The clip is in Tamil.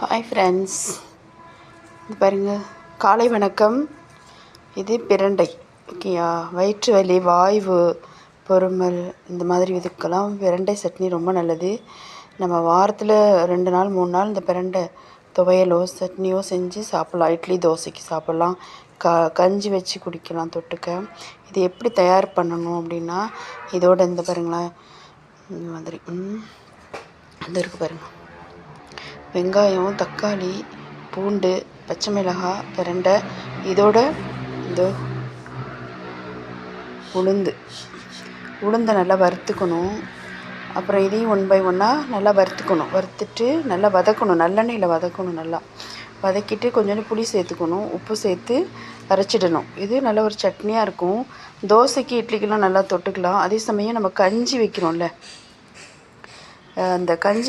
ஹாய் ஃப்ரெண்ட்ஸ், இது பாருங்கள், காலை வணக்கம். இது பிரண்டை. ஓகேயா? வயிற்று வலி, வாய்வு, பொறுமல் இந்த மாதிரி இதுக்கெல்லாம் பிரண்டை சட்னி ரொம்ப நல்லது. நம்ம வாரத்தில் 2 நாள் 3 நாள் இந்த பிரண்டை துவையலோ சட்னியோ செஞ்சு சாப்பிட்லாம். இட்லி தோசைக்கு சாப்பிட்லாம். கஞ்சி வச்சு குடிக்கலாம் தொட்டுக்க. இது எப்படி தயார் பண்ணணும் அப்படின்னா, இதோட இந்த பாருங்களேன், இந்த மாதிரி இது இருக்குது பாருங்கள். வெங்காயம், தக்காளி, பூண்டு, பச்சை மிளகாய், பிரண்டை, இதோட இந்த உளுந்தை நல்லா வறுத்துக்கணும். அப்புறம் இதையும் 1 by 1 நல்லா வறுத்துட்டு நல்லா வதக்கணும். நல்லெண்ணெயில் வதக்கணும். நல்லா வதக்கிட்டு கொஞ்சோண்டு புளி சேர்த்துக்கணும், உப்பு சேர்த்து அரைச்சிடணும். இது நல்ல ஒரு சட்னியாக இருக்கும். தோசைக்கு இட்லிக்கெல்லாம் நல்லா தொட்டுக்கலாம். அதே சமயம் நம்ம கஞ்சி வைக்கிறோம்ல, அந்த கஞ்சி